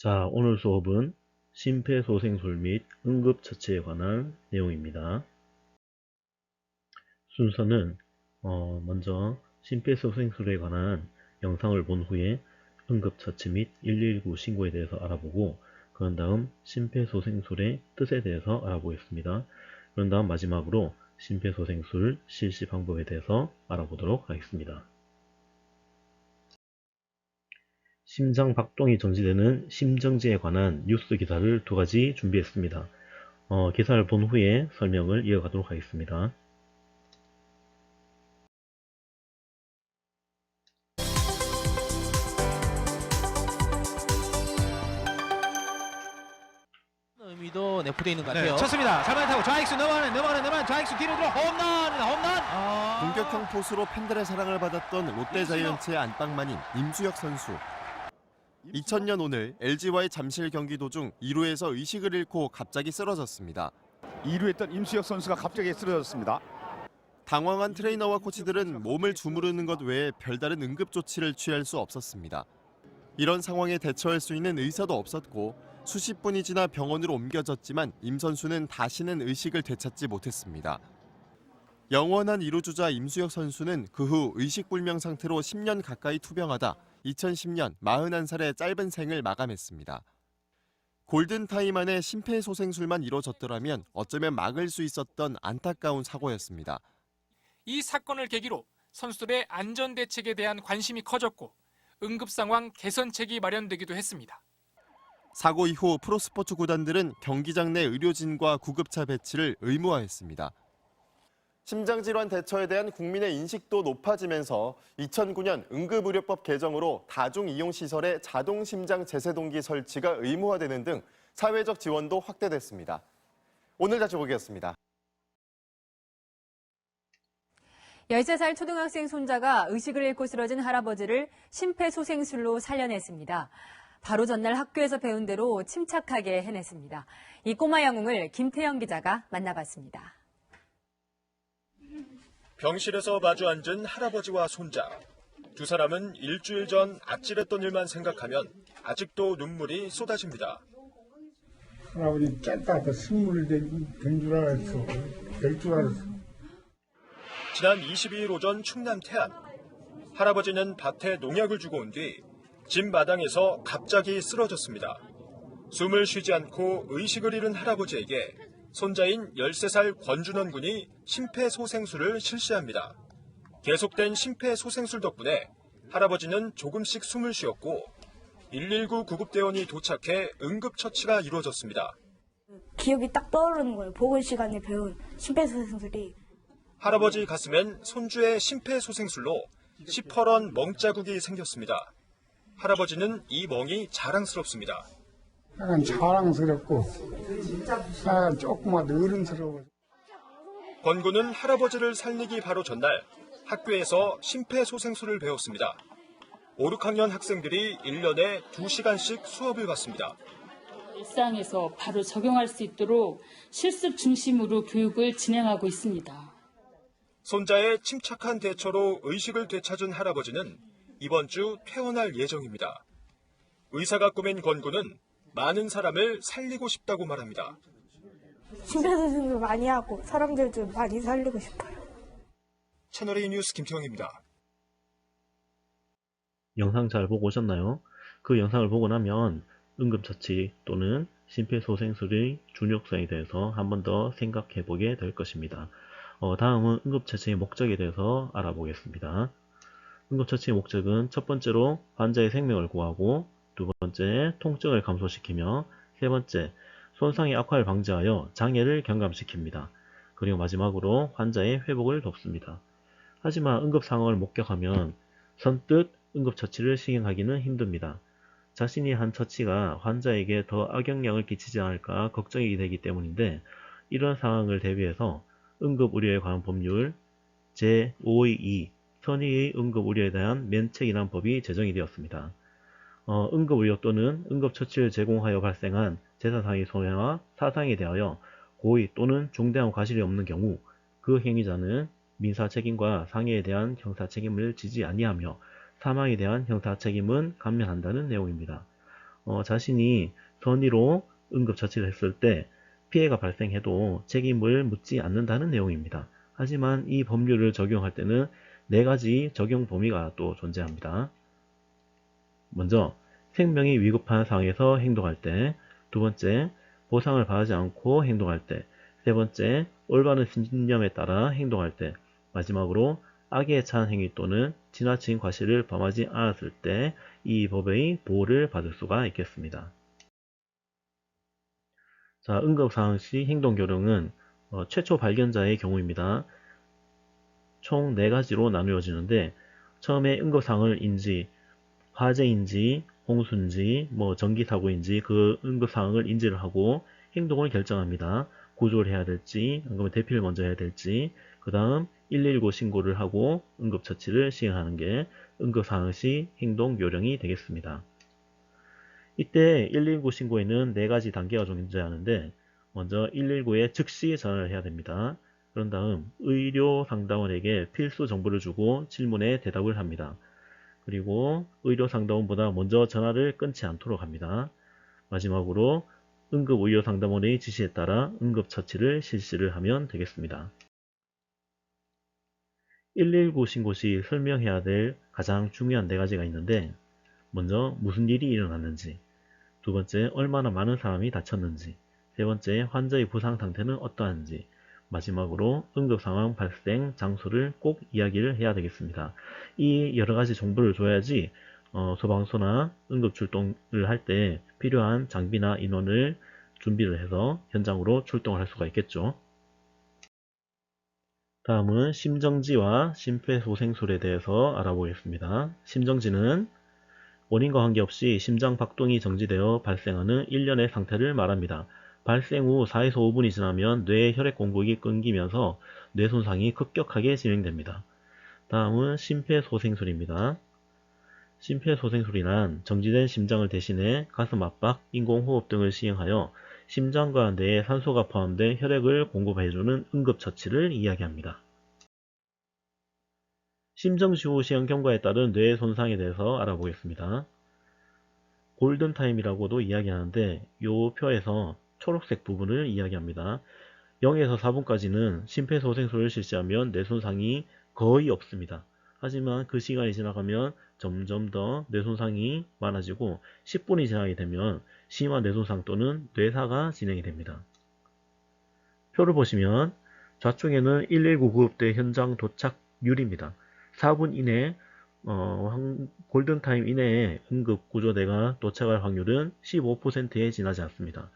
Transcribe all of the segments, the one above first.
자, 오늘 수업은 심폐소생술 및 응급처치에 관한 내용입니다. 순서는 먼저 심폐소생술에 관한 영상을 본 후에 응급처치 및 119 신고에 대해서 알아보고, 그런 다음 심폐소생술의 뜻에 대해서 알아보겠습니다. 그런 다음 마지막으로 심폐소생술 실시 방법에 대해서 알아보도록 하겠습니다. 심장 박동이 정지되는 심정지에 관한 뉴스 기사를 두 가지 준비했습니다. 기사를 본 후에 설명을 이어가도록 하겠습니다. 의미도 내포되어 있는 것 같아요. 쳤습니다. 잘 타고 좌익수 넘어가는 좌익수 뒤로 들어 홈런. 공격형 포수로 팬들의 사랑을 받았던 롯데자이언츠의 안방만인 임수혁 선수. 2000년 오늘 LG와의 잠실 경기 도중 2루에서 의식을 잃고 갑자기 쓰러졌습니다. 2루 했던 임수혁 선수가 갑자기 쓰러졌습니다. 당황한 트레이너와 코치들은 몸을 주무르는 것 외에 별다른 응급 조치를 취할 수 없었습니다. 이런 상황에 대처할 수 있는 의사도 없었고 수십 분이 지나 병원으로 옮겨졌지만 임 선수는 다시는 의식을 되찾지 못했습니다. 영원한 2루 주자 임수혁 선수는 그 후 의식불명 상태로 10년 가까이 투병하다 2010년 41살의 짧은 생을 마감했습니다. 골든타임 안에 심폐소생술만 이뤄졌더라면 어쩌면 막을 수 있었던 안타까운 사고였습니다. 이 사건을 계기로 선수들의 안전대책에 대한 관심이 커졌고 응급상황 개선책이 마련되기도 했습니다. 사고 이후 프로스포츠 구단들은 경기장 내 의료진과 구급차 배치를 의무화했습니다. 심장질환 대처에 대한 국민의 인식도 높아지면서 2009년 응급의료법 개정으로 다중이용시설에 자동심장 제세동기 설치가 의무화되는 등 사회적 지원도 확대됐습니다. 오늘 다시 보겠습니다. 13살 초등학생 손자가 의식을 잃고 쓰러진 할아버지를 심폐소생술로 살려냈습니다. 바로 전날 학교에서 배운 대로 침착하게 해냈습니다. 이 꼬마 영웅을 김태영 기자가 만나봤습니다. 병실에서 마주 앉은 할아버지와 손자. 두 사람은 일주일 전 아찔했던 일만 생각하면 아직도 눈물이 쏟아집니다. 할아버지 깼다 스물 된 줄 알았어. 될 줄 알았어. 지난 22일 오전 충남 태안. 할아버지는 밭에 농약을 주고 온 뒤 집 마당에서 갑자기 쓰러졌습니다. 숨을 쉬지 않고 의식을 잃은 할아버지에게 손자인 13살 권준원 군이 심폐소생술을 실시합니다. 계속된 심폐소생술 덕분에 할아버지는 조금씩 숨을 쉬었고 119 구급대원이 도착해 응급처치가 이루어졌습니다. 기억이 딱 떠오르는 거예요. 보건 시간에 배운 심폐소생술이. 할아버지 가슴엔 손주의 심폐소생술로 시퍼런 멍자국이 생겼습니다. 할아버지는 이 멍이 자랑스럽습니다. 약간 자랑스럽고 약간 조금만 어른스러워. 권 군은 할아버지를 살리기 바로 전날 학교에서 심폐소생술을 배웠습니다. 5, 6학년 학생들이 1년에 2시간씩 수업을 받습니다. 일상에서 바로 적용할 수 있도록 실습 중심으로 교육을 진행하고 있습니다. 손자의 침착한 대처로 의식을 되찾은 할아버지는 이번 주 퇴원할 예정입니다. 의사가 꾸민 권 군은 많은 사람을 살리고 싶다고 말합니다. 심폐소생술 많이 하고 사람들 좀 많이 살리고 싶어요. 채널A 뉴스 김태형입니다. 영상 잘 보고 오셨나요? 그 영상을 보고 나면 응급처치 또는 심폐소생술의 중요성에 대해서 한 번 더 생각해 보게 될 것입니다. 다음은 응급처치의 목적에 대해서 알아보겠습니다. 응급처치의 목적은 첫 번째로 환자의 생명을 구하고, 두 번째 통증을 감소시키며, 세 번째 손상의 악화를 방지하여 장애를 경감시킵니다. 그리고 마지막으로 환자의 회복을 돕습니다. 하지만 응급 상황을 목격하면 선뜻 응급처치를 시행하기는 힘듭니다. 자신이 한 처치가 환자에게 더 악영향을 끼치지 않을까 걱정이 되기 때문인데, 이런 상황을 대비해서 응급의료에 관한 법률 제522 선의의 응급의료에 대한 면책이란 법이 제정이 되었습니다. 응급의료 또는 응급처치를 제공하여 발생한 재산상의 손해와 사상에 대하여 고의 또는 중대한 과실이 없는 경우 그 행위자는 민사책임과 상해에 대한 형사책임을 지지 아니하며 사망에 대한 형사책임은 감면한다는 내용입니다. 자신이 선의로 응급처치를 했을 때 피해가 발생해도 책임을 묻지 않는다는 내용입니다. 하지만 이 법률을 적용할 때는 4가지 적용 범위가 또 존재합니다. 먼저 생명이 위급한 상황에서 행동할 때, 2번째 보상을 바라지 않고 행동할 때, 3번째 올바른 신념에 따라 행동할 때, 마지막으로 악에 찬 행위 또는 지나친 과실을 범하지 않았을 때 이 법의 보호를 받을 수가 있겠습니다. 자, 응급상황 시 행동교령은 최초 발견자의 경우입니다. 총 4가지로 나누어지는데 처음에 응급상황을 인지, 화재인지, 홍수인지, 전기사고인지 그 응급상황을 인지를 하고 행동을 결정합니다. 구조를 해야 될지, 아니면 대피를 먼저 해야 될지, 그 다음 119 신고를 하고 응급처치를 시행하는 게 응급상황 시 행동요령이 되겠습니다. 이때 119 신고에는 4가지 단계가 존재하는데 먼저 119에 즉시 전화를 해야 됩니다. 그런 다음 의료상담원에게 필수 정보를 주고 질문에 대답을 합니다. 그리고 의료상담원보다 먼저 전화를 끊지 않도록 합니다. 마지막으로 응급의료상담원의 지시에 따라 응급처치를 실시를 하면 되겠습니다. 119 신고 시 설명해야 될 가장 중요한 4가지가 있는데 먼저 무슨 일이 일어났는지, 2번째 얼마나 많은 사람이 다쳤는지, 3번째 환자의 부상 상태는 어떠한지, 마지막으로 응급상황 발생 장소를 꼭 이야기를 해야 되겠습니다. 이 여러가지 정보를 줘야지 소방서나 응급출동을 할 때 필요한 장비나 인원을 준비를 해서 현장으로 출동을 할 수가 있겠죠. 다음은 심정지와 심폐소생술에 대해서 알아보겠습니다. 심정지는 원인과 관계없이 심장 박동이 정지되어 발생하는 일련의 상태를 말합니다. 발생 후 4에서 5분이 지나면 뇌의 혈액 공급이 끊기면서 뇌 손상이 급격하게 진행됩니다. 다음은 심폐소생술입니다. 심폐소생술이란 정지된 심장을 대신해 가슴 압박, 인공호흡 등을 시행하여 심장과 뇌에 산소가 포함된 혈액을 공급해주는 응급처치를 이야기합니다. 심정지 후 시행 경과에 따른 뇌 손상에 대해서 알아보겠습니다. 골든타임이라고도 이야기하는데 이 표에서 초록색 부분을 이야기합니다. 0에서 4분까지는 심폐소생술을 실시하면 뇌손상이 거의 없습니다. 하지만 그 시간이 지나가면 점점 더 뇌손상이 많아지고 10분이 지나게 되면 심한 뇌손상 또는 뇌사가 진행이 됩니다. 표를 보시면 좌측에는 119 구급대 현장 도착률입니다. 4분 이내 골든타임 이내에 응급구조대가 도착할 확률은 15%에 지나지 않습니다.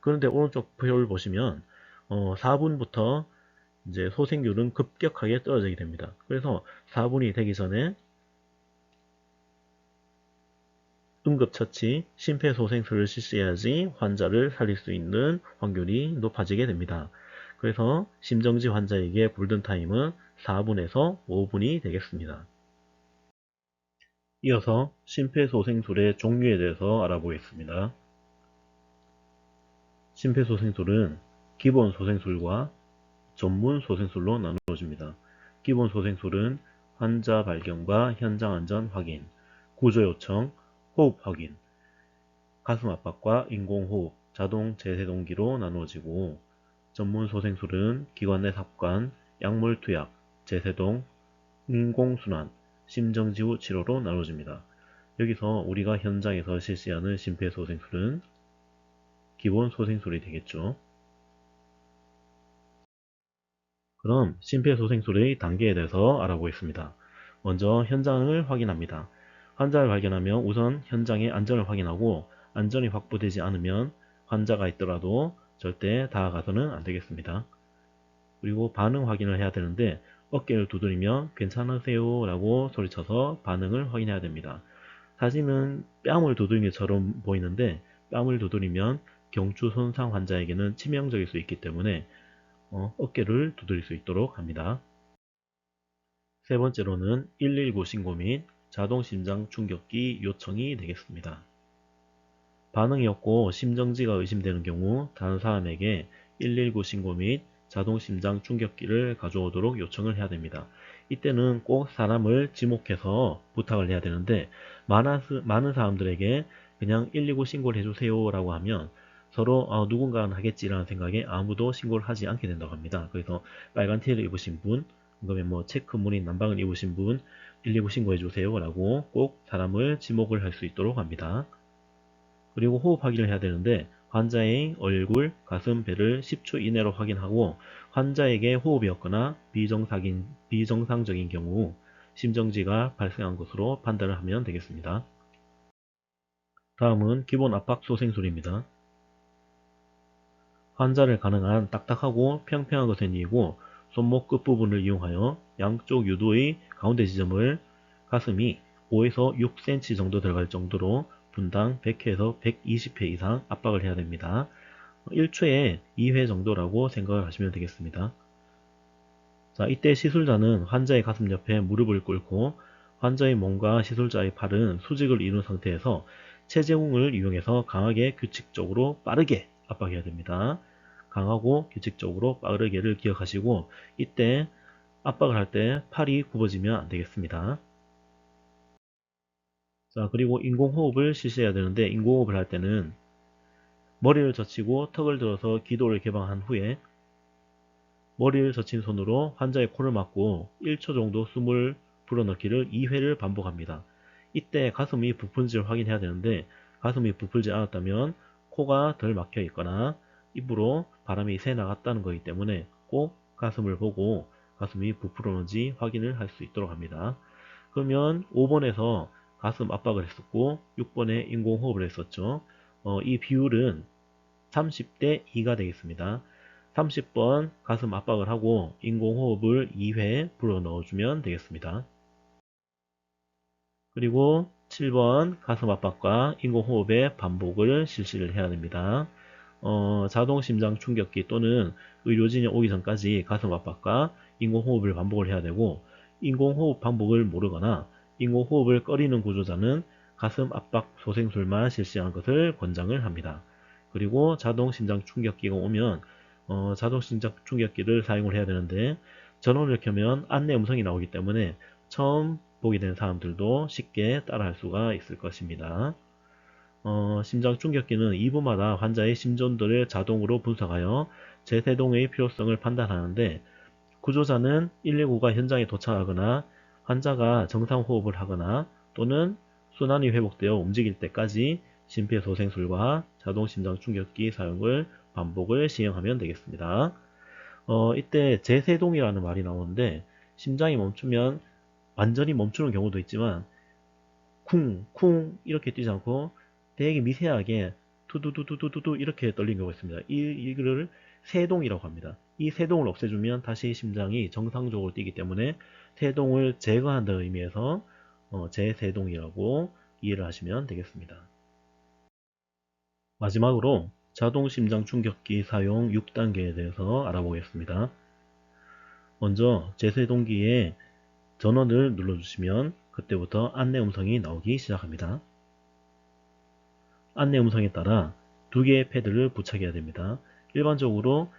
그런데 오른쪽 표를 보시면 4분부터 이제 소생률은 급격하게 떨어지게 됩니다. 그래서 4분이 되기 전에 응급처치, 심폐소생술을 실시해야지 환자를 살릴 수 있는 확률이 높아지게 됩니다. 그래서 심정지 환자에게 골든타임은 4분에서 5분이 되겠습니다. 이어서 심폐소생술의 종류에 대해서 알아보겠습니다. 심폐소생술은 기본 소생술과 전문 소생술로 나누어집니다. 기본 소생술은 환자 발견과 현장 안전 확인, 구조 요청, 호흡 확인, 가슴 압박과 인공호흡, 자동 제세동기로 나누어지고 전문 소생술은 기관 내 삽관, 약물 투약, 제세동, 인공순환, 심정지 후 치료로 나눠집니다. 여기서 우리가 현장에서 실시하는 심폐소생술은 기본 소생술이 되겠죠. 그럼 심폐소생술의 단계에 대해서 알아보겠습니다. 먼저 현장을 확인합니다. 환자를 발견하면 우선 현장의 안전을 확인하고 안전이 확보되지 않으면 환자가 있더라도 절대 다가가서는 안 되겠습니다. 그리고 반응 확인을 해야 되는데 어깨를 두드리며 괜찮으세요 라고 소리쳐서 반응을 확인해야 됩니다. 사진은 뺨을 두드리는 것처럼 보이는데 뺨을 두드리면 경추 손상 환자에게는 치명적일 수 있기 때문에 어깨를 두드릴 수 있도록 합니다. 세 번째로는 119 신고 및 자동심장 충격기 요청이 되겠습니다. 반응이 없고 심정지가 의심되는 경우 다른 사람에게 119 신고 및 자동심장 충격기를 가져오도록 요청을 해야 됩니다. 이때는 꼭 사람을 지목해서 부탁을 해야 되는데 많은 사람들에게 그냥 119 신고를 해주세요 라고 하면 서로 누군가는 하겠지라는 생각에 아무도 신고를 하지 않게 된다고 합니다. 그래서 빨간 티를 입으신 분, 그다음에 뭐 체크 무늬 남방을 입으신 분 119 신고해 주세요 라고 꼭 사람을 지목을 할 수 있도록 합니다. 그리고 호흡 확인을 해야 되는데 환자의 얼굴, 가슴, 배를 10초 이내로 확인하고 환자에게 호흡이 없거나 비정상적인 경우 심정지가 발생한 것으로 판단을 하면 되겠습니다. 다음은 기본 압박 소생술입니다. 환자를 가능한 딱딱하고 평평한 것에 뉘고 손목 끝부분을 이용하여 양쪽 유도의 가운데 지점을 가슴이 5에서 6cm 정도 들어갈 정도로 분당 100회에서 120회 이상 압박을 해야 됩니다. 1초에 2회 정도라고 생각을 하시면 되겠습니다. 자, 이때 시술자는 환자의 가슴 옆에 무릎을 꿇고 환자의 몸과 시술자의 팔은 수직을 이룬 상태에서 체제공을 이용해서 강하게 규칙적으로 빠르게 압박해야 됩니다. 강하고 규칙적으로 빠르게를 기억하시고 이때 압박을 할 때 팔이 굽어지면 안 되겠습니다. 자, 그리고 인공호흡을 실시해야 되는데 인공호흡을 할 때는 머리를 젖히고 턱을 들어서 기도를 개방한 후에 머리를 젖힌 손으로 환자의 코를 막고 1초 정도 숨을 불어넣기를 2회를 반복합니다. 이때 가슴이 부푼지를 확인해야 되는데 가슴이 부풀지 않았다면 코가 덜 막혀 있거나 입으로 바람이 새 나갔다는 것이기 때문에 꼭 가슴을 보고 가슴이 부풀었는지 확인을 할 수 있도록 합니다. 그러면 5번에서 가슴 압박을 했었고 6번에 인공호흡을 했었죠. 이 비율은 30대 2가 되겠습니다. 30번 가슴 압박을 하고 인공호흡을 2회 불어넣어주면 되겠습니다. 그리고 7번 가슴 압박과 인공호흡의 반복을 실시를 해야 됩니다. 자동심장 충격기 또는 의료진이 오기 전까지 가슴 압박과 인공호흡을 반복을 해야 되고 인공호흡 반복을 모르거나 인공호흡을 꺼리는 구조자는 가슴 압박 소생술만 실시하는 것을 권장을 합니다. 그리고 자동심장 충격기가 오면 자동심장 충격기를 사용을 해야 되는데 전원을 켜면 안내 음성이 나오기 때문에 처음 보게 된 사람들도 쉽게 따라할 수가 있을 것입니다. 심장 충격기는 2분마다 환자의 심전도를 자동으로 분석하여 재세동의 필요성을 판단하는데 구조자는 119가 현장에 도착하거나 환자가 정상호흡을 하거나 또는 순환이 회복되어 움직일 때까지 심폐소생술과 자동심장 충격기 사용을 반복을 시행하면 되겠습니다. 이때 재세동이라는 말이 나오는데 심장이 멈추면 완전히 멈추는 경우도 있지만 쿵쿵 이렇게 뛰지 않고 되게 미세하게 투두두두두두 이렇게 떨리는 경우가 있습니다. 이거를 세동이라고 합니다. 이 세동을 없애주면 다시 심장이 정상적으로 뛰기 때문에 세동을 제거한다는 의미에서 재세동이라고 이해를 하시면 되겠습니다. 마지막으로 자동심장 충격기 사용 6단계에 대해서 알아보겠습니다. 먼저 재세동기에 전원을 눌러주시면 그때부터 안내 음성이 나오기 시작합니다. 안내 음성에 따라 2개의 패드를 부착해야 됩니다. 일반적으로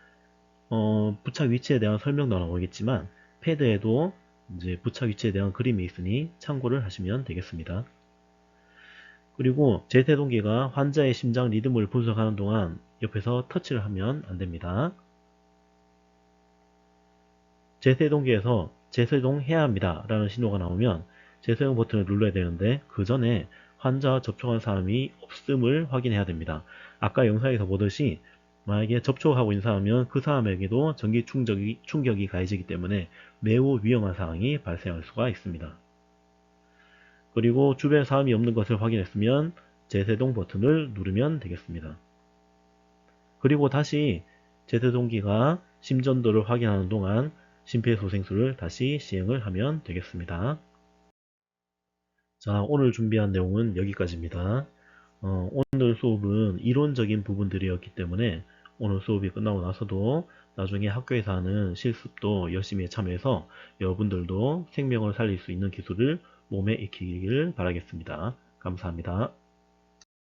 부착 위치에 대한 설명도 나오겠지만 패드에도 이제 부착 위치에 대한 그림이 있으니 참고를 하시면 되겠습니다. 그리고 재세동기가 환자의 심장 리듬을 분석하는 동안 옆에서 터치를 하면 안됩니다. 재세동기에서 재세동해야 합니다 라는 신호가 나오면 재세동 버튼을 눌러야 되는데 그 전에 환자와 접촉한 사람이 없음을 확인해야 됩니다. 아까 영상에서 보듯이 만약에 접촉하고 있는 사람이면 그 사람에게도 전기 충격이 가해지기 때문에 매우 위험한 상황이 발생할 수가 있습니다. 그리고 주변에 사람이 없는 것을 확인했으면 재세동 버튼을 누르면 되겠습니다. 그리고 다시 재세동기가 심전도를 확인하는 동안 심폐소생술을 다시 시행을 하면 되겠습니다. 자, 오늘 준비한 내용은 여기까지입니다. 오늘 수업은 이론적인 부분들이었기 때문에 오늘 수업이 끝나고 나서도 나중에 학교에서 하는 실습도 열심히 참여해서 여러분들도 생명을 살릴 수 있는 기술을 몸에 익히길 바라겠습니다. 감사합니다.